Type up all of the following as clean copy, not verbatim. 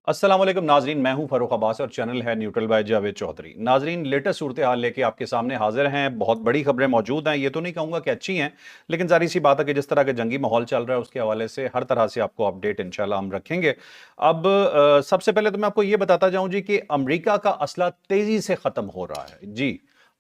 अस्सलाम वालेकुम नाजरीन, मैं हूं फरूख अब्बास और चैनल है न्यूट्रल बाय जावेद चौधरी। नाजरीन, लेटेस्ट सूरत हाल लेके आपके सामने हाजिर हैं। बहुत बड़ी खबरें मौजूद हैं। ये तो नहीं कहूंगा कि अच्छी हैं, लेकिन जारी सी बात है कि जिस तरह के जंगी माहौल चल रहा है उसके हवाले से हर तरह से आपको अपडेट इंशाल्लाह हम रखेंगे। अब सबसे पहले तो मैं आपको ये बताता जाऊं जी कि अमरीका का असला तेजी से खत्म हो रहा है जी।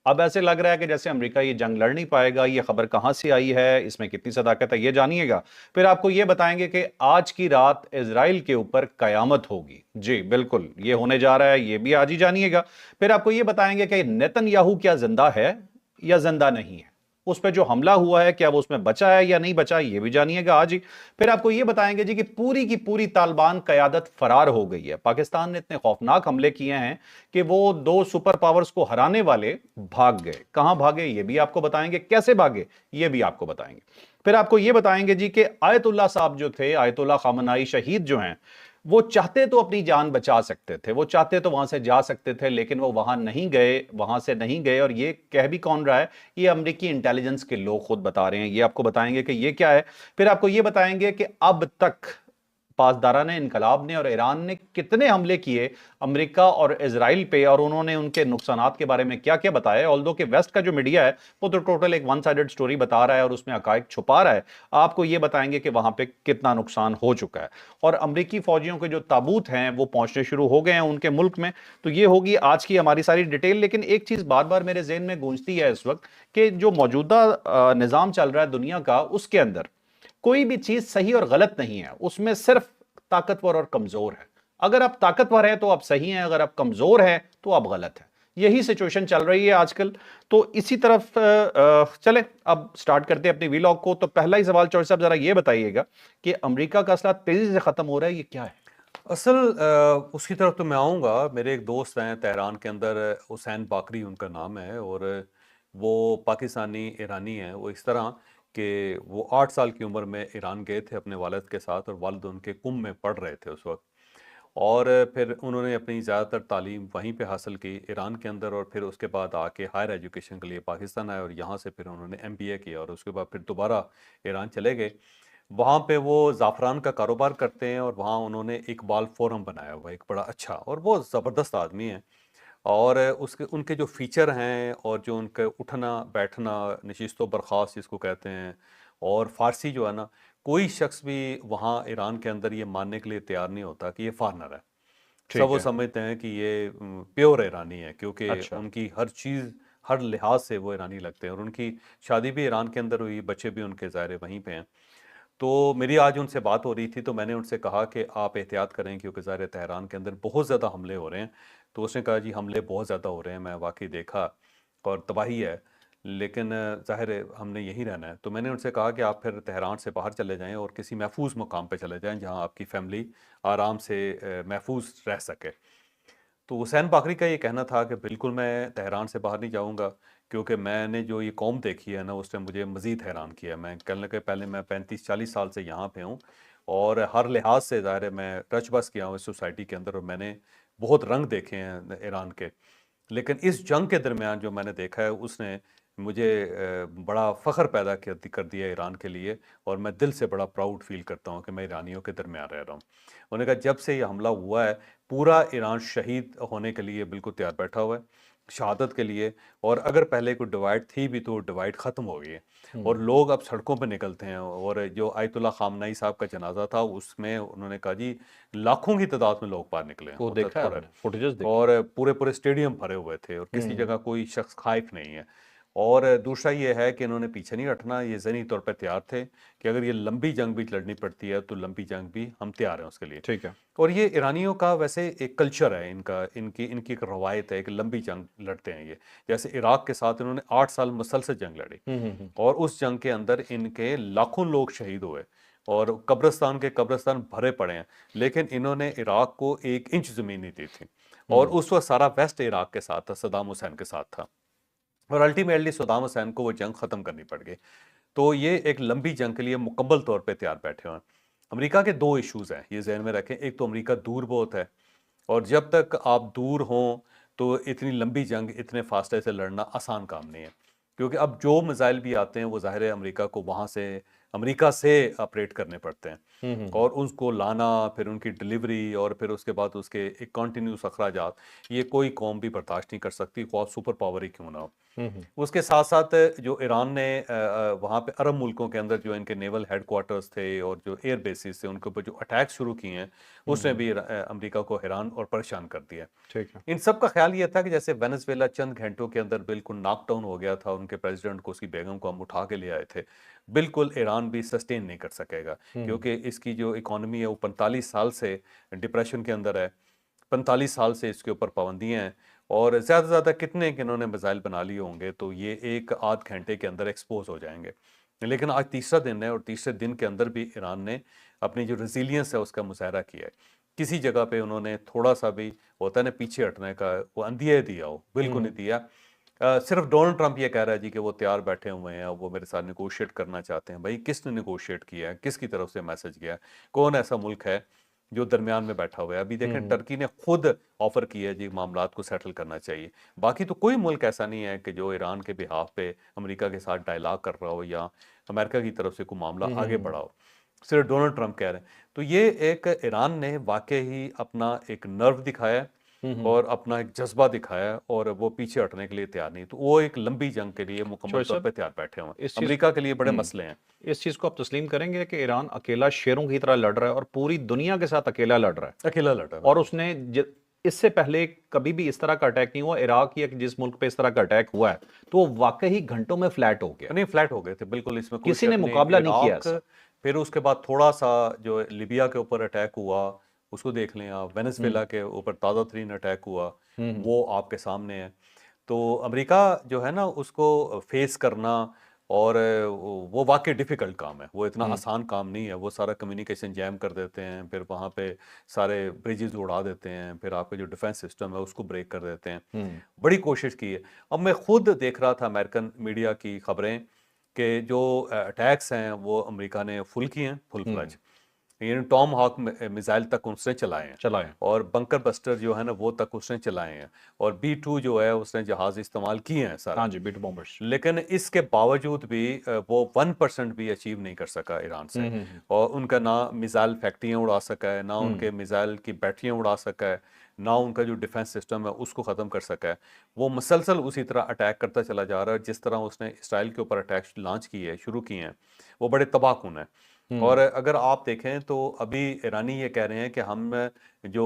अब ऐसे लग रहा है कि जैसे अमेरिका ये जंग लड़ नहीं पाएगा। ये खबर कहां से आई है, इसमें कितनी सदाकत है, ये जानिएगा। फिर आपको ये बताएंगे कि आज की रात इजराइल के ऊपर कयामत होगी। जी बिल्कुल, ये होने जा रहा है, ये भी आज ही जानिएगा। फिर आपको ये बताएंगे कि नेतन्याहू क्या जिंदा है या जिंदा नहीं है। उस पर जो हमला हुआ है क्या वो उसमें बचा है या नहीं बचा, ये भी जानिएगा आज ही। फिर आपको ये बताएंगे जी कि पूरी की पूरी तालिबान कयादत फरार हो गई है। पाकिस्तान ने इतने खौफनाक हमले किए हैं कि वो दो सुपर पावर्स को हराने वाले भाग गए। कहां भागे ये भी आपको बताएंगे, कैसे भागे ये भी आपको बताएंगे। फिर आपको ये बताएंगे जी कि आयतुल्लाह साहब जो थे, आयतुल्लाह खामनाई शहीद जो हैं, वो चाहते तो अपनी जान बचा सकते थे, वो चाहते तो वहां से जा सकते थे, लेकिन वो वहां नहीं गए, वहां से नहीं गए। और ये कह भी कौन रहा है, ये अमेरिकी इंटेलिजेंस के लोग खुद बता रहे हैं। ये आपको बताएंगे कि ये क्या है। फिर आपको ये बताएंगे कि अब तक पासदारान इनकलाब ने और ईरान ने कितने हमले किए अमेरिका और इजराइल पे, और उन्होंने उनके नुकसानात के बारे में क्या क्या बताया। ऑल्दो कि वेस्ट का जो मीडिया है वो तो टोटल एक वन साइडेड स्टोरी बता रहा है और उसमें हकायक छुपा रहा है। आपको ये बताएंगे कि वहां पे कितना नुकसान हो चुका है। और अमेरिकी फौजियों के जो ताबूत हैं वो पहुंचने शुरू हो गए हैं उनके मुल्क में। तो ये होगी आज की हमारी सारी डिटेल। लेकिन एक चीज बार बार मेरे जहन में गूंजती है इस वक्त, कि जो मौजूदा निजाम चल रहा है दुनिया का, उसके अंदर कोई भी चीज सही और गलत नहीं है, उसमें सिर्फ ताकतवर और कमजोर है। अगर आप ताकतवर हैं तो आप सही हैं, अगर आप कमजोर हैं तो आप गलत हैं। यही सिचुएशन चल रही है आजकल। तो इसी तरफ चले, अब स्टार्ट करते हैं अपनी वीलॉग को। तो पहला ही सवाल चौधरी साहब, जरा ये बताइएगा कि अमेरिका का असला तेजी से खत्म हो रहा है, ये क्या है? असल उसकी तरफ तो मैं आऊँगा। मेरे एक दोस्त हैं तेहरान के अंदर, हुसैन बाकरी उनका नाम है, और वो पाकिस्तानी ईरानी हैं। वो इस तरह कि वो 8 साल की उम्र में ईरान गए थे अपने वालिद के साथ, और वालिद उनके कुम में पढ़ रहे थे उस वक्त। और फिर उन्होंने अपनी ज़्यादातर तालीम वहीं पे हासिल की ईरान के अंदर, और फिर उसके बाद आके हायर एजुकेशन के लिए पाकिस्तान आए, और यहाँ से फिर उन्होंने एमबीए किया, और उसके बाद फिर दोबारा ईरान चले गए। वहाँ पे वो ज़ाफ़रान का कारोबार करते हैं, और वहाँ उन्होंने इकबाल फोरम बनाया हुआ है, एक बड़ा अच्छा, और वो ज़बरदस्त आदमी हैं। और उसके उनके जो फ़ीचर हैं, और जो उनका उठना बैठना, नशिस्त व बर्खास्त जिसको कहते हैं, और फ़ारसी जो है ना, कोई शख्स भी वहाँ ईरान के अंदर ये मानने के लिए तैयार नहीं होता कि ये फ़ॉरेनर है। सब ठीक वो है। समझते हैं कि ये प्योर ईरानी है, क्योंकि अच्छा। उनकी हर चीज़, हर लिहाज से वो ईरानी लगते हैं, और उनकी शादी भी ईरान के अंदर हुई, बच्चे भी उनके ज़ाहिर है वहीं पे हैं। तो मेरी आज उनसे बात हो रही थी, तो मैंने उनसे कहा कि आप एहतियात करें, क्योंकि ज़ाहिर है तेहरान के अंदर बहुत ज़्यादा हमले हो रहे हैं। तो उसने कहा जी हमले बहुत ज़्यादा हो रहे हैं, मैं वाकई देखा, और तबाही है, लेकिन ज़ाहिर है हमने यहीं रहना है। तो मैंने उनसे कहा कि आप फिर तेहरान से बाहर चले जाएं और किसी महफूज मुकाम पे चले जाएं, जहां आपकी फैमिली आराम से महफूज रह सके। तो हुसैन बाकरी का ये कहना था कि बिल्कुल मैं तेहरान से बाहर नहीं जाऊँगा, क्योंकि मैंने जो ये कौम देखी है ना, उसने मुझे मज़ीद हैरान किया। मैं कहने लगे, पहले मैं 35-40 साल से यहाँ पे हूँ, और हर लिहाज से ज़ाहिर है मैं टच बस किया हूँ इस सोसाइटी के अंदर, और मैंने बहुत रंग देखे हैं ईरान के। लेकिन इस जंग के दरमियान जो मैंने देखा है, उसने मुझे बड़ा फ़ख्र पैदा कर दिया ईरान के लिए, और मैं दिल से बड़ा प्राउड फ़ील करता हूँ कि मैं ईरानियों के दरमियान रह रहा हूँ। उन्होंने कहा जब से ये हमला हुआ है, पूरा ईरान शहीद होने के लिए बिल्कुल तैयार बैठा हुआ है, शहादत के लिए। और अगर पहले कोई डिवाइड थी भी, तो डिवाइड ख़त्म हो गई है, और हम्म। लोग अब सड़कों पे निकलते हैं। और जो आयतुल्ला खामनाई साहब का जनाजा था, उसमें उन्होंने कहा जी लाखों की तादाद में लोग बाहर निकले हैं, वो देखा है और आपने, फुटेजेस देखी? और पूरे पूरे स्टेडियम भरे हुए थे, और किसी हम्म। जगह कोई शख्स खाइफ नहीं है। और दूसरा ये है कि इन्होंने पीछे नहीं हटना, ये ज़हनी तौर पर तैयार थे कि अगर ये लंबी जंग भी लड़नी पड़ती है, तो लंबी जंग भी हम तैयार हैं उसके लिए। ठीक है। और ये ईरानियों का वैसे एक कल्चर है, इनका इनकी इनकी एक रवायत है कि लंबी जंग लड़ते हैं ये। जैसे इराक के साथ इन्होंने 8 साल मुसलसल जंग लड़ी, हम्म। और उस जंग के अंदर इनके लाखों लोग शहीद हुए, और कब्रिस्तान के कब्रिस्तान भरे पड़े हैं, लेकिन इन्होंने इराक को 1 इंच ज़मीन नहीं दी थी। और हम्म। उस वक्त सारा वेस्ट इराक के साथ था, सदाम हुसैन के साथ था, और अल्टीमेटली सदाम हुसैन को वो जंग ख़त्म करनी पड़ गई। तो ये एक लंबी जंग के लिए मुकम्मल तौर पे तैयार बैठे हुए हैं। अमेरिका के 2 इश्यूज़ हैं, ये ज़हन में रखें। एक तो अमेरिका दूर बहुत है, और जब तक आप दूर हों, तो इतनी लंबी जंग इतने फासले से लड़ना आसान काम नहीं है, क्योंकि अब जो मिसाइल भी आते हैं, वो ज़ाहिर है अमेरिका को वहाँ से अमेरिका से ऑपरेट करने पड़ते हैं हम्म। और उसको लाना, फिर उनकी डिलीवरी और फिर उसके बाद उसके एक कॉन्टीन्यूस अखराजात, ये कोई कौम भी बर्दाश्त नहीं कर सकती, ख्वाह सुपर पावर ही क्यों ना हो। हम्म। उसके साथ साथ जो ईरान ने वहाँ पे अरब मुल्कों के अंदर जो इनके नेवल हेडक्वार्टर्स थे और जो एयर बेसिस थे उनके ऊपर जो अटैक शुरू किए हैं, उसने भी अमेरिका को हैरान और परेशान कर दिया। ठीक है। इन सब का ख्याल ये था कि जैसे वेनेजुएला चंद घंटों के अंदर बिल्कुल नॉकडाउन हो गया था, उनके प्रेसिडेंट को, उसकी बेगम को हम उठा के ले आए थे, बिल्कुल ईरान भी सस्टेन नहीं कर सकेगा, क्योंकि इसकी जो इकोनॉमी है वो 45 साल से डिप्रेशन के अंदर है, 45 साल से इसके ऊपर पाबंदियां हैं और ज़्यादा से ज़्यादा कितने कि इन्होंने मिसाइल बना लिए होंगे तो ये एक आध घंटे के अंदर एक्सपोज हो जाएंगे। लेकिन आज तीसरा दिन है और तीसरे दिन के अंदर भी ईरान ने अपनी जो रेजिलियंस है उसका मुजाहरा किया है। किसी जगह पे उन्होंने थोड़ा सा भी होता है ना पीछे हटने का, वो अंदिया दिया हो, बिल्कुल नहीं दिया। सिर्फ डोनाल्ड ट्रंप ये कह रहा है जी कि वो तैयार बैठे हुए हैं, वो मेरे साथ निगोशिएट करना चाहते हैं। भाई किसने निगोशिएट किया है, किसकी तरफ से मैसेज गया है, कौन ऐसा मुल्क है जो दरमियान में बैठा हुआ है? अभी देखें टर्की ने खुद ऑफर किया है जी मामलात को सेटल करना चाहिए। बाकी तो कोई मुल्क ऐसा नहीं है कि जो ईरान के बिहाफ पे अमेरिका के साथ डायलॉग कर रहा हो या अमेरिका की तरफ से कोई मामला आगे बढ़ा हो। सिर्फ डोनाल्ड ट्रंप कह रहे हैं। तो ये एक ईरान ने वाकई ही अपना एक नर्व दिखाया और अपना एक जज्बा दिखाया और वो पीछे हटने के लिए तैयार नहीं। तो वो एक लंबी जंग के लिए मुकम्मल तौर सर पे तैयार बैठे हुए हैं। इस चीज अमेरिका के लिए बड़े मसले हैं। इस चीज को आप तस्लीम करेंगे कि ईरान अकेला शेरों की तरह लड़ रहा है और पूरी दुनिया के साथ अकेला लड़ रहा है, अकेला लड़ रहा है। और उसने इससे पहले कभी भी इस तरह का अटैक नहीं हुआ। इराक या जिस मुल्क पे इस तरह का अटैक हुआ है तो वो वाकई ही घंटों में फ्लैट हो गया, नहीं, फ्लैट हो गए थे बिल्कुल, इसमें कोई किसी शक ने नहीं। मुकाबला नहीं किया इराक, ऐसा। फिर उसके बाद थोड़ा सा जो लिबिया के ऊपर अटैक हुआ उसको देख लें आप, वेनेजुएला के ऊपर ताज़ा तरीन अटैक हुआ वो आपके सामने है। तो अमेरिका जो है ना उसको फेस करना और वो वाकई डिफ़िकल्ट काम है, वो इतना आसान काम नहीं है। वो सारा कम्युनिकेशन जैम कर देते हैं, फिर वहाँ पे सारे ब्रिजेस उड़ा देते हैं, फिर आपके जो डिफेंस सिस्टम है उसको ब्रेक कर देते हैं। बड़ी कोशिश की है। अब मैं खुद देख रहा था अमेरिकन मीडिया की खबरें कि जो अटैक्स हैं वो अमेरिका ने फुल किए हैं, फुल फ्लज। यानी टॉम हॉक मिसाइल तक उसने चलाए हैं चला है। और बंकर बस्टर जो है ना वो तक उसने चलाए हैं और B-2 जो है उसने जहाज इस्तेमाल किए हैं सारा। हाँ जी, बीट बॉम्बर्स। लेकिन इसके बावजूद भी वो 1% भी अचीव नहीं कर सका ईरान से। और उनका ना मिसाइल फैक्ट्रियाँ उड़ा सका है, ना उनके मिसाइल की बैटरियाँ उड़ा सका है, ना उनका जो डिफेंस सिस्टम है उसको ख़त्म कर सका है। वो मुसलसल उसी तरह अटैक करता चला जा रहा है। जिस तरह उसने इसराइल के ऊपर अटैक लॉन्च किए हैं, शुरू किए हैं, वो बड़े तबाहकुन है। और अगर आप देखें तो अभी ईरानी ये कह रहे हैं कि हम जो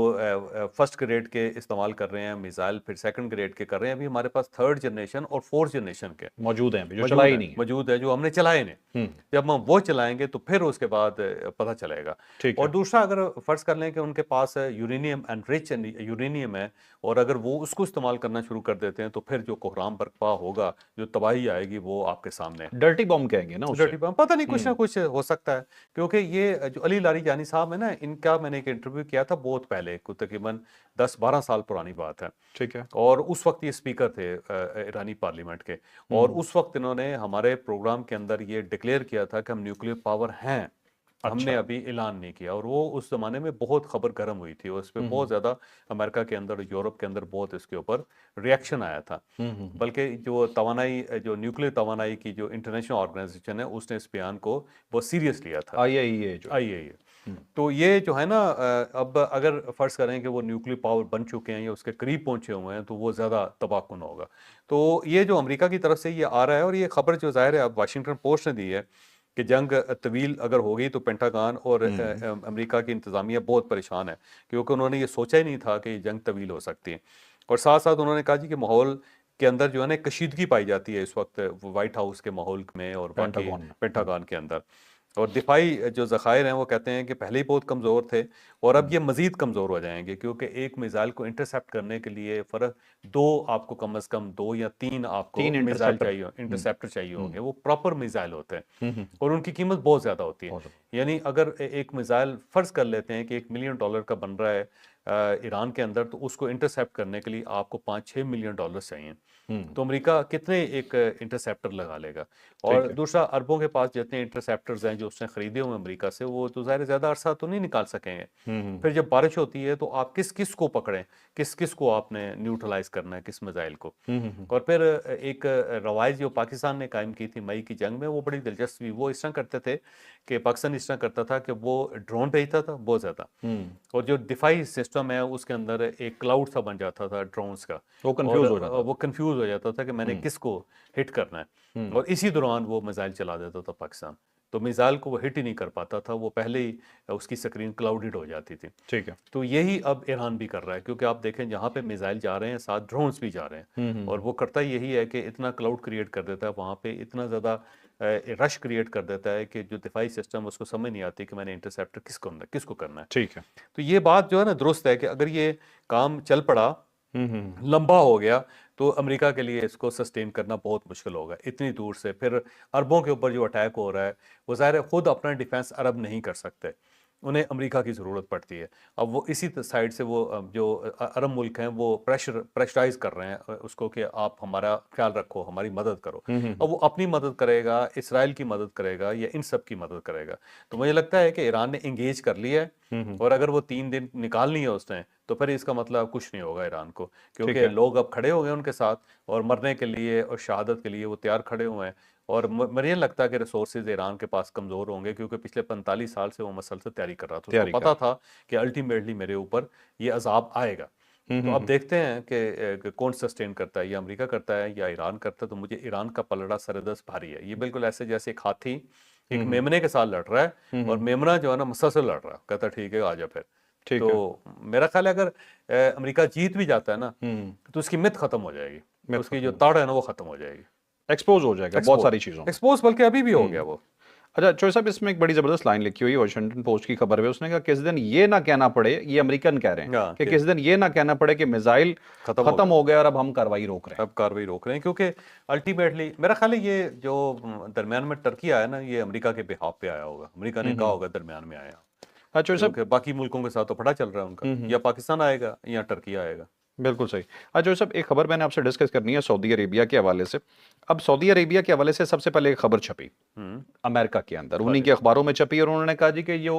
फर्स्ट ग्रेड के इस्तेमाल कर रहे हैं मिसाइल, फिर सेकंड ग्रेड के कर रहे हैं। अभी हमारे पास थर्ड जनरेशन और फोर्थ जनरेशन के मौजूद हैं अभी, जो चला मौजूद ही है, नहीं है। मौजूद है, जो हमने चलाए नहीं। जब हम वो चलाएंगे तो फिर उसके बाद पता चलेगा। ठीक और है। दूसरा, अगर फर्ज कर लें कि उनके पास यूरेनियम एनरिच यूरेनियम है और अगर वो उसको इस्तेमाल करना शुरू कर देते हैं तो फिर जो कोहराम बर्पा होगा, जो तबाही आएगी, वो आपके सामने है। डर्टी बॉम्ब कहेंगे ना उसे। डर्टी बम, पता नहीं, कुछ ना कुछ हो सकता है। क्योंकि ये जो अली लारीजानी साहब है ना, इनका मैंने एक इंटरव्यू किया था बहुत पहले, तकरीबन 10-12 साल पुरानी बात है। ठीक है। और उस वक्त ये स्पीकर थे ईरानी पार्लियामेंट के। और उस वक्त इन्होंने हमारे प्रोग्राम के अंदर ये डिक्लेयर किया था कि हम न्यूक्लियर पावर हैं। हमने अभी ऐलान नहीं किया। और वो उस जमाने में बहुत खबर गर्म हुई थी और उस पर बहुत ज़्यादा अमेरिका के अंदर, यूरोप के अंदर बहुत इसके ऊपर रिएक्शन आया था। बल्कि जो तवानाई, जो न्यूक्लियर तवानाई की जो इंटरनेशनल ऑर्गेनाइजेशन है, उसने इस बयान को बहुत सीरियस लिया था। IAEA जो आइए, तो ये जो है ना, अब अगर फर्ज करें कि वो न्यूक्लियर पावर बन चुके हैं या उसके करीब पहुंचे हुए हैं तो वो ज़्यादा तबाहकुन होगा। तो ये जो अमेरिका की तरफ से ये आ रहा है, और ये खबर जो ज़ाहिर है अब वाशिंगटन पोस्ट ने दी है कि जंग तवील अगर हो गई तो पेंटागन और अमेरिका की इंतज़ामिया बहुत परेशान है, क्योंकि उन्होंने ये सोचा ही नहीं था कि ये जंग तवील हो सकती है। और साथ साथ उन्होंने कहा जी कि माहौल के अंदर जो है ना कशीदगी पाई जाती है इस वक्त वाइट हाउस के माहौल में और बाकी पेंटागन में। पेंटागन के अंदर। और दिफाई जो ज़खायर हैं वो कहते हैं कि पहले ही बहुत कमज़ोर थे और अब ये मज़ीद कमज़ोर हो जाएंगे, क्योंकि एक मिसाइल को इंटरसेप्ट करने के लिए फ़र्क दो, आपको कम अज़ कम 2 या 3 आपको 3 मिसाइल इंटरसेप्टर। चाहिए, इंटरसेप्टर चाहिए होंगे। वो प्रॉपर मिसाइल होते हैं और उनकी कीमत बहुत ज़्यादा होती है। यानी अगर एक मिसाइल फ़र्ज़ कर लेते हैं कि $1 मिलियन का बन रहा है, ईरान के अंदर, तो उसको इंटरसेप्ट करने के लिए आपको 5-6 मिलियन डॉलर चाहिए। हम्म। तो अमेरिका कितने एक इंटरसेप्टर लगा लेगा? ठीक और है। दूसरा, अरबों के पास जितने इंटरसेप्टर्स हैं जो उसने खरीदे हुए अमेरिका से, वो तो ज़ाहिर ज़्यादा अरसा तो नहीं निकाल सकेंगे। हम्म। फिर जब बारिश होती है तो आप किस किस को पकड़ें, किस किस को आपने न्यूट्रलाइज करना है, किस मिसाइल को। हम्म। और फिर एक रवायत जो पाकिस्तान ने कायम की थी मई की जंग में, वो बड़ी दिलचस्प हुई। वो इस तरह करते थे कि पाकिस्तान इस तरह करता था कि वो ड्रोन भेजता था बहुत ज़्यादा, हम्म। और जो डिफाई सिस्टम है उसके अंदर एक क्लाउड सा बन जाता था ड्रोन्स का, वो और कंफ्यूज हो जाता वो था। कंफ्यूज हो जाता था कि मैंने हम्म। किसको हिट करना है, हम्म। और इसी दौरान वो मिसाइल चला देता था पाकिस्तान। तो मिसाइल को वो हिट ही नहीं कर पाता था, वो पहले ही उसकी स्क्रीन क्लाउडेड हो जाती थी। ठीक है। तो यही अब ईरान भी कर रहा है, क्योंकि आप देखें जहाँ पे मिसाइल जा रहे हैं साथ ड्रोन्स भी जा रहे हैं, और वो करता यही है कि इतना क्लाउड क्रिएट कर देता है वहाँ पे, इतना ज़्यादा रश क्रिएट कर देता है कि जो दिफाई सिस्टम उसको समझ नहीं आती कि मैंने इंटरसेप्टर किसको करना है। ठीक है। तो ये बात जो है ना दुरुस्त है कि अगर ये काम चल पड़ा, हम्म। लंबा हो गया, तो अमेरिका के लिए इसको सस्टेन करना बहुत मुश्किल होगा इतनी दूर से। फिर अरबों के ऊपर जो अटैक हो रहा है, वो ज़ाहिर है खुद अपना डिफेंस अरब नहीं कर सकते, उन्हें अमेरिका की ज़रूरत पड़ती है। अब वो इसी साइड से वो जो अरब मुल्क हैं वो प्रेशराइज कर रहे हैं उसको कि आप हमारा ख्याल रखो, हमारी मदद करो। अब वो अपनी मदद करेगा, इसराइल की मदद करेगा, या इन सब की मदद करेगा? तो मुझे लगता है कि ईरान ने इंगेज कर लिया है, हम्म। और अगर वो 3 दिन निकालनी है उसने, तो फिर इसका मतलब कुछ नहीं होगा ईरान को, ठीक क्योंकि है। लोग अब खड़े हो गए उनके साथ, और मरने के लिए और शहादत के लिए वो तैयार खड़े हुए हैं। और मुझे नहीं लगता कि रिसोर्सेज ईरान के पास कमज़ोर होंगे, क्योंकि पिछले 45 साल से वो मसलसल तैयारी कर रहा था, उसको तैयारी पता कर। था कि अल्टीमेटली मेरे ऊपर ये अजाब आएगा। तो अब हम्म। देखते हैं कि कौन सस्टेन करता है, या अमेरिका करता है या ईरान करता है। तो मुझे ईरान का पलड़ा सरदस्त भारी है। ये बिल्कुल ऐसे जैसे एक हाथी एक हम्म। मेमने के साथ लड़ रहा है, और हम्म। मेमना जो है ना मुसलसल लड़ रहा है, कहता ठीक है आ जा फिर। ठीक है। तो मेरा ख्याल है अगर अमेरिका जीत भी जाता है ना, हम्म। तो उसकी मिथ खत्म हो जाएगी, मैं उसकी जो खत्म। तड़ है ना वो खत्म हो जाएगी। एक्सपोज हो जाएगा बहुत एक्सपोज, सारी चीजों में। एक्सपोज बल्कि अभी भी हो गया हम्म। वो। अच्छा चोई साहब, इसमें एक बड़ी जबरदस्त लाइन लिखी हुई है वॉशिंगटन पोस्ट की खबर में। उसने कहा किस दिन ये ना कहना पड़े, ये अमेरिकन कह रहे हैं हाँ कि कि किस दिन ये ना कहना पड़े कि मिसाइल खत्म हो खत्म गया, हो गया और अब हम कार्रवाई रोक रहे हैं। अब कार्रवाई रोक रहे हैं, क्योंकि अल्टीमेटली मेरा ख्याल है ये जो दरमियान में टर्की आया ना, ये अमेरिका के बिहाफ पे आया होगा, अमेरिका ने कहा हम्म। होगा दरमियान में आया, अच्छा चोई साहब। क्योंकि बाकी मुल्कों के साथ तो फटा चल रहा है उनका, या पाकिस्तान आएगा या टर्की आएगा। बिल्कुल सही। अच्छा चोई साहब, एक खबर मैंने आपसे डिस्कस करनी है सऊदी अरेबिया के हवाले से। अब सऊदी अरेबिया के हवाले से सबसे पहले एक खबर छपी हम्म। अमेरिका के अंदर, हाँ उन्हीं जी। के अखबारों में छपी, और उन्होंने कहा जी कि जो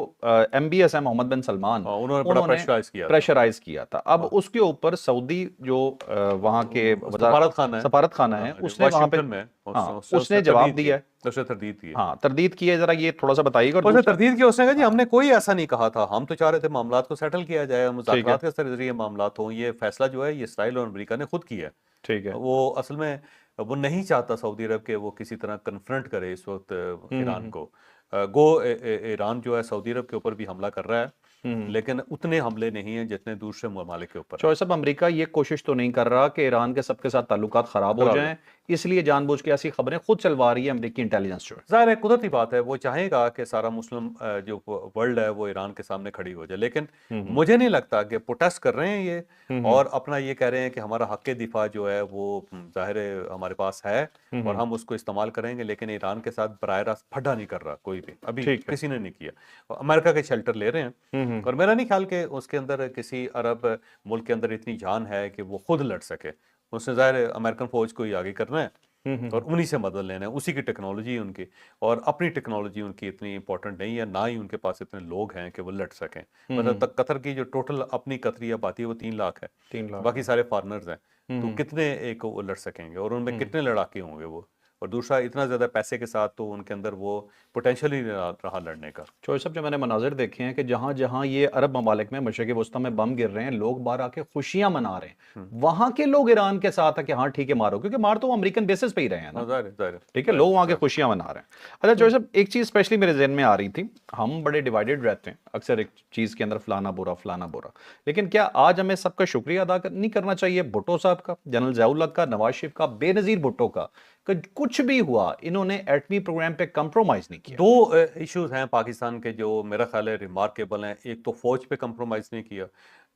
MBS है मोहम्मद बिन सलमान, हाँ, उन्होंने बड़ा उन्होंने प्रेशराइज किया था। प्रेशराइज किया था। अब हाँ, उसके ऊपर सऊदी जो वहाँ के सफारत खाना है, सफारत खाना है, उसने वहां पे, वाशिंगटन में, हाँ उसने उसने जवाब तरदीद की है, दिया है। उसने तरदीद की है। हाँ तरदीद की है, जरा ये थोड़ा सा बताइएगा। और उसने दूसरा, तरदीद की, उसने कहा जी हाँ हमने कोई ऐसा नहीं कहा था, हम तो चाह रहे थे मामलात को सेटल किया जाए, ठीक है। मुज़ाकरात के जरिए मामलात हों। ये फैसला जो है ये इसराइल और अमेरिका ने खुद किया है। ठीक है। वो असल में वो नहीं चाहता सऊदी अरब के वो किसी तरह कन्फ्रंट करे इस वक्त ईरान हम्म। को। गो ईरान जो है सऊदी अरब के ऊपर भी हमला कर रहा है, हम्म। लेकिन उतने हमले नहीं हैं जितने दूसरे ममालिक के ऊपर हैं। चौहर साहब, अमेरिका ये कोशिश तो नहीं कर रहा कि ईरान के सबके साथ ताल्लुकात खराब हो खराब है, जाएं, इसलिए जानबूझ के ऐसी खबरें खुद चलवा रही है अमेरिकी इंटेलिजेंस जो है। ज़ाहिर है कुदरती बात है, वो चाहेगा कि सारा मुस्लिम जो वर्ल्ड है वो ईरान के सामने खड़ी हो जाए, लेकिन हम्म। मुझे नहीं लगता कि प्रोटेस्ट कर रहे हैं ये, हम्म। और अपना ये कह रहे हैं कि हमारा हक दिफा जो है वो ज़ाहिर है हमारे पास है, और हम्म। हम उसको इस्तेमाल करेंगे। लेकिन ईरान के साथ बराह रास्त फटा नहीं कर रहा कोई भी, अभी ठीक है। किसी ने नहीं किया। और अमेरिका के शेल्टर ले रहे हैं, हम्म। और मेरा नहीं ख्याल कि उसके अंदर किसी अरब मुल्क के अंदर इतनी जान है कि वो खुद लड़ सके। उसने ज़ाहिर है अमेरिकन फौज को ही आगे करना है, और हम्म। उन्हीं से मदद लेना है, उसी की टेक्नोलॉजी है उनकी, और अपनी टेक्नोलॉजी उनकी इतनी इंपॉर्टेंट नहीं है, ना ही उनके पास इतने लोग हैं कि वो लड़ सकें। मतलब तक कतर की जो टोटल अपनी कतरी आबादी है वो 3 लाख है, 3 लाख बाकी है। सारे फॉरनर्स हैं। तो हम्म। कितने एक वो लड़ सकेंगे, और उनमें हम्म। कितने लड़ाके होंगे वो। और दूसरा, इतना ज़्यादा पैसे के साथ तो उनके अंदर वो पोटेंशियल ही नहीं रहा लड़ने का। चौहर साहब, जो मैंने मनाजिर देखे हैं कि जहां जहां ये अरब ममालिक में मशरक़ी वस्ता में बम गिर रहे हैं, लोग बाहर आके खुशियां मना रहे हैं, वहां के लोग ईरान के साथ है कि हाँ ठीक है मारो, क्योंकि मार तो वो अमेरिकन बेसिस पे ही रहे हैं ना। हाँ, ज़ाहिर है, ज़ाहिर है, ठीक है, ज़ाहिर लोग है, वहां के ज़ाहिर खुशियां मना रहे हैं। अच्छा है। चौहर साहब, एक चीज स्पेशली मेरे जहन में आ रही थी, हम बड़े डिवाइडेड रहते हैं अक्सर एक चीज के अंदर, फलाना बुरा फलाना बुरा, लेकिन क्या आज हमें सबका शुक्रिया अदा नहीं करना चाहिए भुट्टो साहब का, जनरल ज़िया-उल-हक का, नवाज शरीफ का, बेनजीर भुट्टो का, कि कुछ भी हुआ इन्होंने एटमी प्रोग्राम पे कंप्रोमाइज नहीं किया। दो इश्यूज हैं पाकिस्तान के जो मेरा ख्याल है रिमार्केबल हैं। एक तो फौज पे कंप्रोमाइज़ नहीं किया,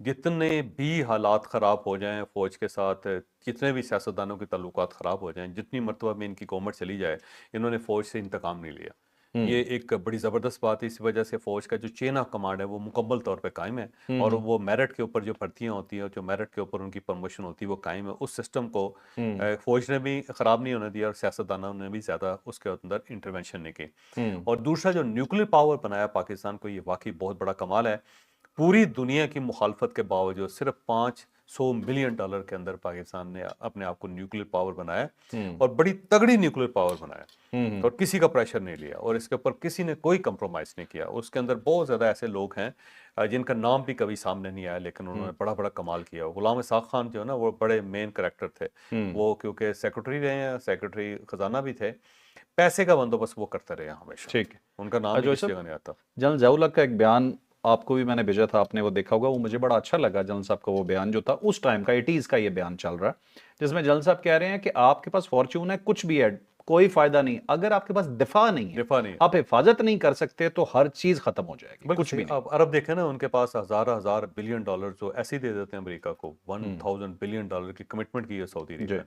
जितने भी हालात ख़राब हो जाएं फौज के साथ, जितने भी सियासतदानों के ताल्लुकात ख़राब हो जाएं, जितनी मरतबा में इनकी गवर्नमेंट चली जाए, इन्होंने फौज से इंतकाम नहीं लिया। ये एक बड़ी ज़बरदस्त बात है। इसी वजह से फ़ौज का जो चेन ऑफ कमांड है वो मुकम्मल तौर पे कायम है, और वो मेरिट के ऊपर जो भर्तियाँ होती हैं और जो मेरिट के ऊपर उनकी प्रमोशन होती है वो कायम है। उस सिस्टम को फ़ौज ने भी ख़राब नहीं होने दिया और सियासतदानों ने भी ज़्यादा उसके अंदर इंटरवेंशन नहीं की। और दूसरा जो न्यूक्लियर पावर बनाया पाकिस्तान को, ये वाकई बहुत बड़ा कमाल है। पूरी दुनिया की मुखालफत के बावजूद सिर्फ $500 मिलियन के अंदर पाकिस्तान ने अपने आप को न्यूक्लियर पावर बनाया, और बड़ी तगड़ी न्यूक्लियर पावर बनाया, और किसी का प्रेशर नहीं लिया, और इसके ऊपर किसी ने कोई कंप्रोमाइज़ नहीं किया। उसके अंदर बहुत ज़्यादा ऐसे लोग हैं जिनका नाम भी कभी सामने नहीं आया, लेकिन उन्होंने बड़ा बड़ा कमाल किया। गुलाम इसाक खान जो है ना, वो बड़े मेन कैरेक्टर थे। वो क्योंकि सेक्रेटरी रहे हैं, सेक्रेटरी खजाना भी थे, पैसे का बंदोबस्त वो करते रहे हैं हमेशा। ठीक है। उनका नाम भी जो किसी सब जगह नहीं आता। जनरल ज़ियाउल हक का एक बयान आपको भी मैंने भेजा था, आपने वो देखा होगा, वो मुझे बड़ा अच्छा लगा। जनरल साहब का वो बयान जो था उस टाइम का 80s का ये बयान चल रहा है, जिसमें जनरल साहब कह रहे हैं कि आपके पास फॉर्च्यून है, कुछ भी है, कोई फायदा नहीं अगर आपके पास दिफा नहीं है, दिफा नहीं है। आप हिफाजत नहीं कर सकते तो हर चीज खत्म हो जाएगी, बिल्कुल कुछ सही। भी नहीं। अब अरब देखे ना, उनके पास हजार बिलियन डॉलर जो ऐसे ही दे देते हैं अमेरिका को। $1000 बिलियन की कमिटमेंट की है सऊदी अरब जी। ने,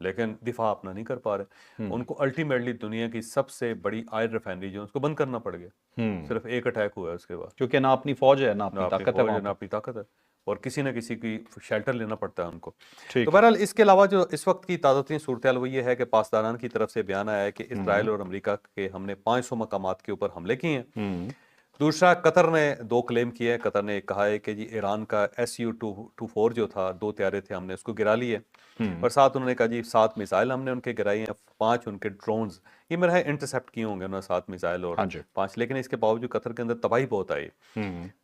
लेकिन दिफा अपना नहीं कर पा रहे। उनको अल्टीमेटली दुनिया की सबसे बड़ी ऑयल रिफाइनरी जो है, उसको बंद करना पड़ गया। सिर्फ एक अटैक हुआ है उसके बाद। क्योंकि ना अपनी फौज है ना ना अपनी अपनी ताकत है फौज है, वहां ना पे। अपनी ताकत है, और किसी न किसी की शेल्टर लेना पड़ता है उनको। तो ठीक है। बहरहाल इसके अलावा जो इस वक्त की ताज़ा सूरत हाल वो ये है कि पासदारान की तरफ से बयान आया है कि इसराइल और अमेरिका के हमने 500 मकामात के ऊपर हमले किए हैं। दूसरा, कतर ने 2 क्लेम किए हैं। कतर ने कहा है कि जी ईरान का SU-224 जो था, 2 त्यारे थे, हमने उसको गिरा लिए। और साथ उन्होंने कहा जी 7 मिसाइल हमने उनके गिराई हैं, 5 उनके ड्रोन्स, ये मेरा है इंटरसेप्ट किए होंगे उन्होंने 7 मिसाइल और हाँ जी। 5, लेकिन इसके बावजूद कतर के अंदर तबाही बहुत आई।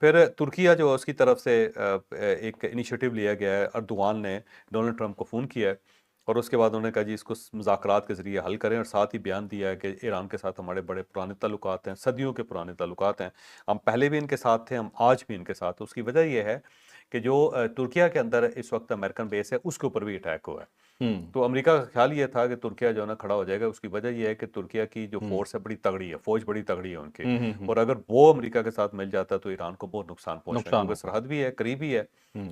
फिर तुर्किया जो है उसकी तरफ से एक इनिशिएटिव लिया गया है। अर्दोगान ने डोनाल्ड ट्रंप को फ़ोन किया है, और उसके बाद उन्होंने कहा जी इसको मुज़ाकरात के ज़रिए हल करें, और साथ ही बयान दिया है कि ईरान के साथ हमारे बड़े पुराने ताल्लुकात हैं, सदियों के पुराने ताल्लुकात हैं। हम पहले भी इनके साथ थे, हम आज भी इनके साथ हैं। उसकी वजह यह है कि जो तुर्किया के अंदर इस वक्त अमेरिकन बेस है, उसके ऊपर भी अटैक हुआ है। तो अमेरिका का ख्याल ये था कि तुर्किया जो है ना खड़ा हो जाएगा। उसकी वजह यह है कि तुर्किया की जो फोर्स है बड़ी तगड़ी है, फौज बड़ी तगड़ी है उनकी, और अगर वो अमेरिका के साथ मिल जाता है तो ईरान को बहुत नुकसान पहुंचना है, नुकसान क्योंकि होगा। सरहद भी है, करीबी है,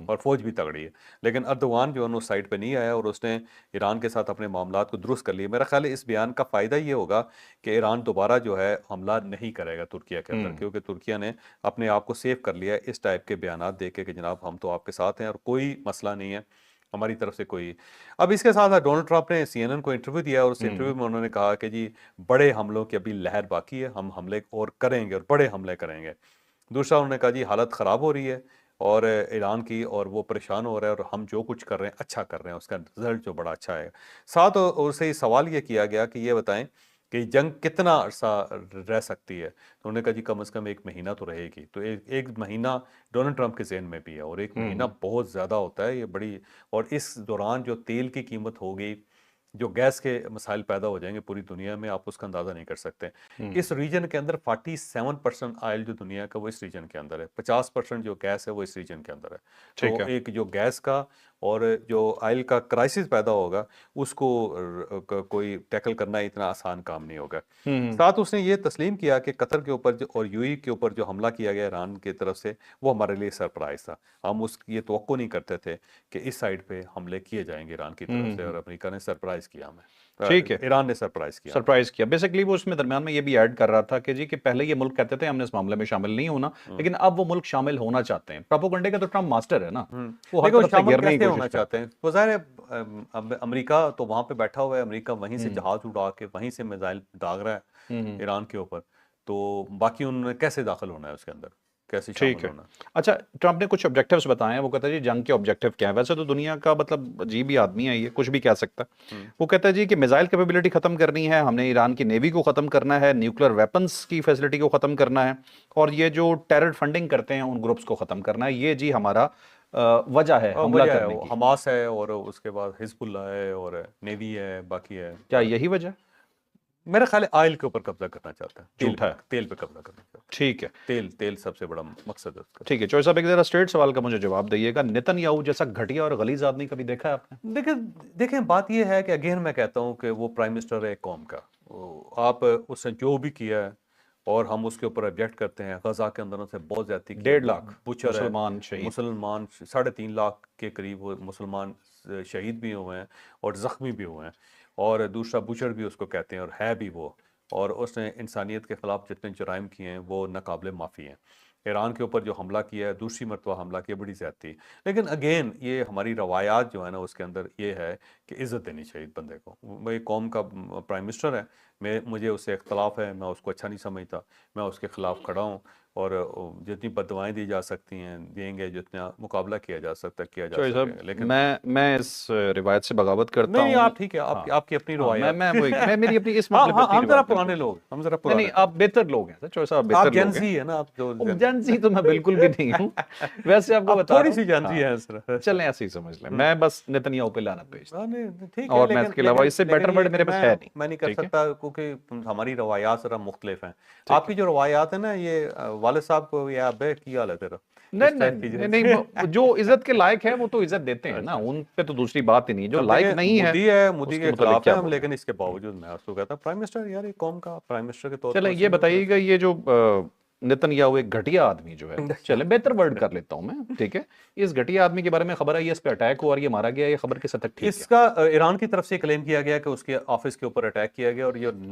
और फौज भी तगड़ी है। लेकिन अर्दोगान जो है उस साइड पे नहीं आया, और उसने ईरान के साथ अपने मामलात को दुरुस्त कर लिए। मेरा ख्याल है इस बयान का फ़ायदा ये होगा कि ईरान दोबारा जो है हमला नहीं करेगा तुर्किया के अंदर, क्योंकि तुर्किया ने अपने आप को सेव कर लिया है इस टाइप के बयानात दे के कि जनाब हम तो आपके साथ हैं और कोई मसला नहीं है हमारी तरफ से कोई। अब इसके साथ डोनाल्ड ट्रंप ने CNN को इंटरव्यू दिया, और उस इंटरव्यू में उन्होंने कहा कि जी बड़े हमलों की अभी लहर बाकी है, हम हमले और करेंगे, और बड़े हमले करेंगे। दूसरा, उन्होंने कहा जी हालत ख़राब हो रही है और ईरान की, और वो परेशान हो रहा है, और हम जो कुछ कर रहे हैं अच्छा कर रहे हैं, उसका रिजल्ट जो बड़ा अच्छा है। साथ और से सवाल ये किया गया कि ये बताएं कि जंग कितना अरसा रह सकती है। तो उन्होंने कहा जी कम से कम 1 महीना तो रहेगी। तो एक महीना डोनाल्ड ट्रंप के ज़हन में भी है, और 1 महीना बहुत ज़्यादा होता है, ये बड़ी। और इस दौरान जो तेल की कीमत होगी, जो गैस के मसाइल पैदा हो जाएंगे पूरी दुनिया में, आप उसका अंदाज़ा नहीं कर सकते। इस रीजन के अंदर 47% ऑयल जो दुनिया का वो इस रीजन के अंदर है, 50% जो गैस है वो इस रीजन के अंदर है। ठीक तो है। एक जो गैस का और जो ऑयल का क्राइसिस पैदा होगा, उसको कोई टैकल करना इतना आसान काम नहीं होगा। साथ उसने ये तस्लीम किया कि कतर के ऊपर और यूएई के ऊपर जो हमला किया गया ईरान की तरफ से, वो हमारे लिए सरप्राइज था। हम ये तवक्को नहीं करते थे कि इस साइड पे हमले किए जाएंगे ईरान की तरफ से, और अमेरिका ने सरप्राइज किया हमें, ठीक है। ईरान ने सरप्राइज किया हमें। सरप्राइज किया बेसिकली। वो उसमें दरमियान में ये भी ऐड कर रहा था कि जी कि पहले ये मुल्क कहते थे हमने इस मामले में शामिल नहीं होना, लेकिन अब वो मुल्क शामिल होना चाहते हैं। प्रोपेगेंडे का तो ट्रम्प मास्टर है ना, वो हर देखो तरफ से शामिल घेरने की कैसे कोशिश होना करता चाहते हैं, वो ज़ाहिर है। अब अमेरिका तो वहां पे बैठा हुआ है, अमेरिका वहीं से जहाज उड़ा के वहीं से मिसाइल दाग रहा है ईरान के ऊपर। तो बाकी उन्होंने कैसे दाखिल होना है उसके अंदर, कैसे है। ठीक शामिल है। होना है। अच्छा, ट्रम्प ने कुछ ऑब्जेक्टिव्स बताए हैं। वो कहता है जी जंग के ऑब्जेक्टिव क्या है। वैसे तो दुनिया का मतलब अजीब ही आदमी है, ये कुछ भी कह सकता है। वो कहता है जी कि मिसाइल कैपेबिलिटी खत्म करनी है, हमने ईरान की नेवी को खत्म करना है, न्यूक्लियर वेपन्स की फैसिलिटी को खत्म करना है, और ये जो टेरर फंडिंग करते हैं उन ग्रुप्स को खत्म करना है। ये जी हमारा वजह है हमला वजह है करने वो की। हमास है, और उसके बाद हिजबुल्लाह है, और नेवी है, बाकी है। क्या यही वजह है? मेरा ख्याल है ऑयल के ऊपर कब्जा करना चाहता है, झूठा है। तेल पे कब्जा करना चाहता है। ठीक है। तेल सबसे बड़ा मकसद है उसका। ठीक है चौधरी साहब, एक जरा स्ट्रेट सवाल का मुझे जवाब दइएगा। नेतन्याहू जैसा घटिया और गलीज आदमी कभी देखा है आपने? देखिए देखें, बात यह है कि अगेन मैं कहता हूं कि वो प्राइम मिनिस्टर है एक कौम का। आप उसने जो भी किया है, और हम उसके ऊपर ऑब्जेक्ट करते हैं। गजा के अंदर उनसे बहुत ज्यादती की है, 1.5 लाख बुचर है, मुसलमान शहीद। मुसलमान 3.5 लाख के करीब वो मुसलमान शहीद भी हुए हैं और ज़ख्मी भी हुए हैं। और दूसरा बुचर भी उसको कहते हैं, और है भी वो। और उसने इंसानियत के ख़िलाफ़ जितने जराइम किए हैं वो नाकाबिले माफ़ी हैं। ईरान के ऊपर जो हमला किया है, दूसरी मरतबा हमला किया, बड़ी ज़्यादती। लेकिन अगेन ये हमारी रवायात जो है ना उसके अंदर ये है कि इज़्ज़त देनी चाहिए बंदे को। वो एक कौम का प्राइम मिनिस्टर है, मुझे उससे इख्तलाफ है, मैं उसको अच्छा नहीं समझता, मैं उसके ख़िलाफ़ खड़ा हूँ और जितनी बददुआएँ दी जा सकती हैं देंगे, जितना मुकाबला किया जा सकता है किया जा चौधरी साहब, सकेगा। लेकिन मैं इस रिवायत से बगावत करता नहीं, हूँ। आप ठीक है, आपकी हाँ, आपकी अपनी हाँ, रवायात। मैं मेरी अपनी इस हाँ, मसले पे हाँ, अपनी हम ज़रा रिवायत पुराने बिल्कुल। लोग, हम ज़रा नहीं, नहीं, पुराने आप बेहतर लोग हैं सर, चौधरी साहब आप बेहतर लोग हैं। जेनज़ी है ना, आप जो जेनज़ी तो मैं बिल्कुल भी नहीं हूँ। वैसे आपको आप बता रहा थोड़ी हूँ। सी जेनज़ी हाँ, हैं सर। चलें ऐसे ही समझ लें। मैं बस नेतन्याहू पे लानत भेजता हाँ, नहीं, ठीक हूँ है, और मैं लेकिन इसके अलावा लेकिन इससे लेकिन बेटर ये वर्ड कि मेरे पास है नहीं। मैं नहीं कर ठीक है? सकता क्योंकि हमारी रवायात ज़रा मुख्तलिफ हैं। ठीक है। आपकी जो रवायात है ना ये वालिद साहब को ये अबे की हाल है तेरा? नहीं, इस नहीं, टाइप की नहीं, नहीं, जेनज़ी। जो इज़्ज़त के लायक है वो तो इज़्ज़त देते हैं ना, अच्छा, उन पे तो दूसरी बात ही नहीं है। जो अब लायक देखिए नहीं है, मोदी उसके के मुतालिक खिलाफ हैं क्या हम, बोलें? लेकिन इसके बावजूद मैं उसको कहता हूँ प्राइम मिनिस्टर, यार एक कौम का प्राइम मिनिस्टर के तौर चलें पर ये सल्यूट करता बताइएगा, ये जो नेतन्याहू एक घटिया आदमी जो है, हूँ। चलें बेहतर वर्ड कर लेता हूँ मैं, ठीक है? इस घटिया आदमी के बारे में खबर आई है, इस पे अटैक हुआ और ये मारा गया, ये खबर किस हद तक ठीक है? इसका ईरान की तरफ से क्लेम किया गया कि उसके ऑफिस के ऊपर अटैक किया गया और ये